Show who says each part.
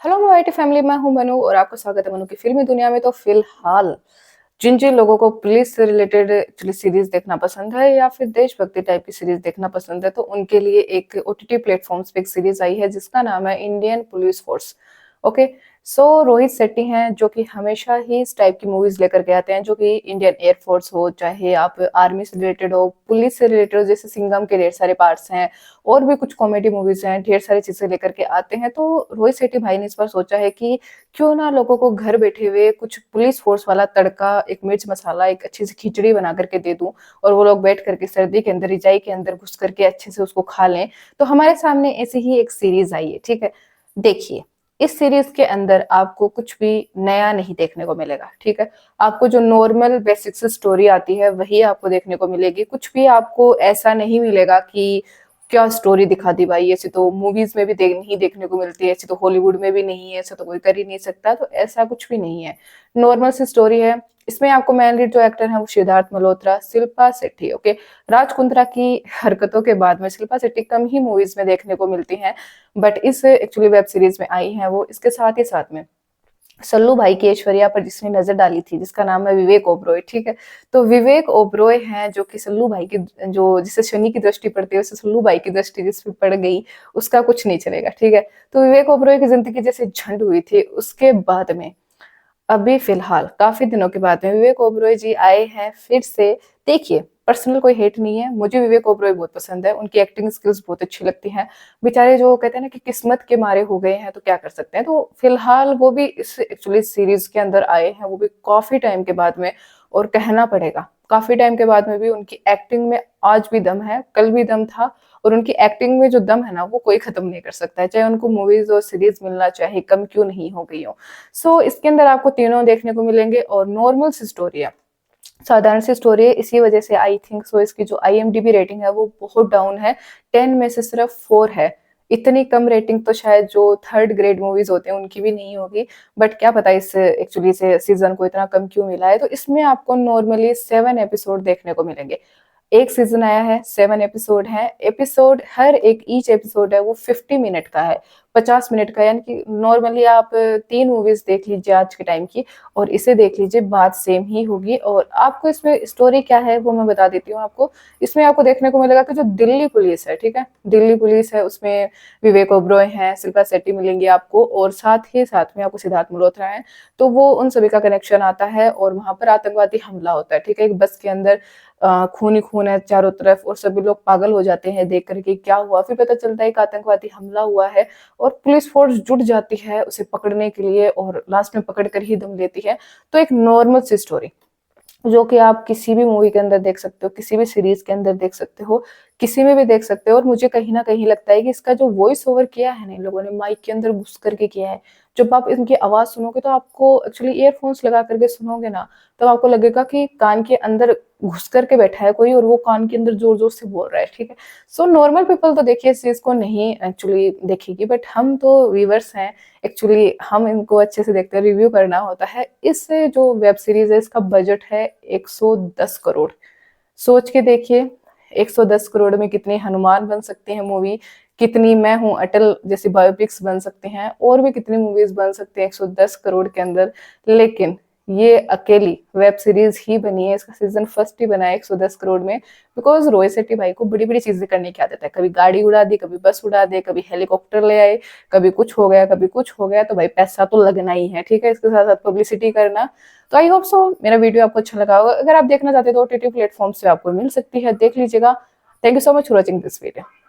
Speaker 1: Hello मोबाइटी family, मैं हूं मनु और आपका स्वागत है मनु की फिल्मी दुनिया में। तो फिलहाल जिन जिन लोगों को पुलिस से रिलेटेड एक्चुअली सीरीज देखना पसंद है या फिर देशभक्ति टाइप की सीरीज देखना पसंद है, तो उनके लिए एक ओटीटी प्लेटफॉर्म्स पे एक सीरीज आई है जिसका नाम है इंडियन पुलिस फोर्स। ओके। सो रोहित शेट्टी हैं जो कि हमेशा ही इस टाइप की मूवीज लेकर के आते हैं, जो कि इंडियन एयरफोर्स हो, चाहे आप आर्मी से रिलेटेड हो, पुलिस से रिलेटेड हो, जैसे सिंघम के ढेर सारे पार्ट्स हैं और भी कुछ कॉमेडी मूवीज हैं, ढेर सारी चीजें लेकर के आते हैं। तो रोहित शेट्टी भाई ने इस बार सोचा है कि क्यों ना लोगों को घर बैठे हुए कुछ पुलिस फोर्स वाला तड़का, एक मिर्च मसाला, एक अच्छी सी खिचड़ी बना करके दे दूं और वो लोग बैठ करके सर्दी के अंदर रिजाई के अंदर घुस करके अच्छे से उसको खा लें। तो हमारे सामने ऐसी ही एक सीरीज आई है, ठीक है। देखिए, इस सीरीज के अंदर आपको कुछ भी नया नहीं देखने को मिलेगा, ठीक है। आपको जो नॉर्मल बेसिक से स्टोरी आती है वही आपको देखने को मिलेगी। कुछ भी आपको ऐसा नहीं मिलेगा कि क्या स्टोरी दिखा दी भाई, ऐसी तो मूवीज में भी नहीं देखने को मिलती है, ऐसी तो हॉलीवुड में भी नहीं है, ऐसा तो कोई कर ही नहीं सकता। तो ऐसा कुछ भी नहीं है, नॉर्मल सी स्टोरी है। इसमें आपको मेन लीड जो एक्टर है वो सिद्धार्थ मल्होत्रा, शिल्पा शेट्टी, ओके। राज कुंद्रा की हरकतों के बाद में शिल्पा शेट्टी कम ही मूवीज में देखने को मिलती हैं, बट इस एक्चुअली वेब सीरीज में आई है वो। इसके साथ ही साथ में सल्लू भाई की ऐश्वर्या पर जिसने नजर डाली थी, जिसका नाम है विवेक ओबरॉय, ठीक है। तो विवेक ओबरॉय हैं जो कि सल्लू भाई की, जो जिसे शनि की दृष्टि पड़ती है उसे सल्लू भाई की दृष्टि जिस पे पड़ गई उसका कुछ नहीं चलेगा, ठीक है। तो विवेक ओबरॉय की जिंदगी जैसे झंड हुई थी, उसके बाद में अभी फिलहाल काफी दिनों के बाद में विवेक ओबरॉय जी आए हैं फिर से। देखिए, पर्सनल कोई हेट नहीं है, मुझे विवेक ओबरॉय बहुत पसंद है, उनकी एक्टिंग स्किल्स बहुत अच्छी लगती हैं। बेचारे जो कहते हैं ना कि किस्मत के मारे हो गए हैं तो क्या कर सकते हैं। तो फिलहाल वो भी इस एक्चुअली सीरीज के अंदर आए हैं, वो भी काफी टाइम के बाद में। और कहना पड़ेगा काफी टाइम के बाद में भी उनकी एक्टिंग में आज भी दम है, कल भी दम था। और उनकी एक्टिंग में जो दम है ना वो कोई खत्म नहीं कर सकता है, चाहे उनको मूवीज और सीरीज मिलना चाहे कम क्यों नहीं हो गई हो। सो इसके अंदर आपको तीनों देखने को मिलेंगे और नॉर्मल सी स्टोरी है, साधारण सी स्टोरी है। इसी वजह से आई थिंक सो इसकी जो IMDb रेटिंग है वो बहुत डाउन है, 10 में से सिर्फ 4 है। इतनी कम रेटिंग तो शायद जो थर्ड ग्रेड मूवीज होते हैं उनकी भी नहीं होगी। बट क्या पता इस एक्चुअली से सीजन को इतना कम क्यों मिला है। तो इसमें आपको नॉर्मली 7 एपिसोड देखने को मिलेंगे। एक सीजन आया है, 7 एपिसोड है। एपिसोड हर एक ईच एपिसोड है वो 50 मिनट का है, 50 मिनट का। यानी कि नॉर्मली आप 3 मूवीज देख लीजिए आज के टाइम की और इसे देख लीजिए, बात सेम ही होगी। और आपको इसमें स्टोरी क्या है वो मैं बता देती हूँ आपको। इसमें आपको देखने को मिलेगा कि जो दिल्ली पुलिस है, ठीक है, दिल्ली पुलिस है, उसमें विवेक ओबरॉय है, शिल्पा शेट्टी मिलेंगी आपको और साथ ही साथ में आपको सिद्धार्थ मल्होत्रा है। तो वो उन सभी का कनेक्शन आता है और वहां पर आतंकवादी हमला होता है, ठीक है। एक बस के अंदर खून ही खून है चारों तरफ और सभी लोग पागल हो जाते हैं देख करके क्या हुआ। फिर पता चलता है कि आतंकवादी हमला हुआ है और पुलिस फोर्स जुट जाती है उसे पकड़ने के लिए और लास्ट में पकड़ कर ही दम लेती है। तो एक नॉर्मल सी स्टोरी जो कि आप किसी भी मूवी के अंदर देख सकते हो, किसी भी सीरीज के अंदर देख सकते हो, किसी में भी देख सकते हो। और मुझे कहीं ना कहीं लगता है कि इसका जो वॉइस ओवर किया है ना इन लोगों ने, माइक के अंदर घुस करके किया है। जब आप इनकी आवाज सुनोगे तो आपको एक्चुअली ईयरफोन्स लगा करके सुनोगे ना, तो आपको लगेगा कि कान के अंदर घुस करके बैठा है कोई और वो कान के अंदर जोर जोर से बोल रहा है, ठीक है। सो नॉर्मल पीपल तो देखिए इस चीज को नहीं एक्चुअली देखेगी, बट हम तो व्यूवर्स हैं, एक्चुअली हम इनको अच्छे से देखते हैं, रिव्यू करना होता है। इस जो वेब सीरीज है इसका बजट है 110 करोड़। सोच के देखिए, 110 करोड़ में कितने हनुमान बन सकते हैं मूवी, कितनी मैं हूं अटल जैसी बायोपिक्स बन सकते हैं और भी कितनी मूवीज बन सकते हैं 110 करोड़ के अंदर। लेकिन ये अकेली वेब सीरीज ही बनी है, इसका सीजन फर्स्ट ही बना है 110 करोड़ में। बिकॉज रोहित शेट्टी भाई को बड़ी बड़ी चीजें करने की आदत है, कभी गाड़ी उड़ा दी, कभी बस उड़ा दे, कभी हेलीकॉप्टर ले आए, कभी कुछ हो गया, कभी कुछ हो गया। तो भाई पैसा तो लगना ही है, ठीक है, इसके साथ साथ पब्लिसिटी करना। तो आई होप सो मेरा वीडियो आपको अच्छा लगा होगा। अगर आप देखना चाहते हो तो OTT प्लेटफॉर्म से आपको मिल सकती है, देख लीजिएगा। Thank you so much for watching this video.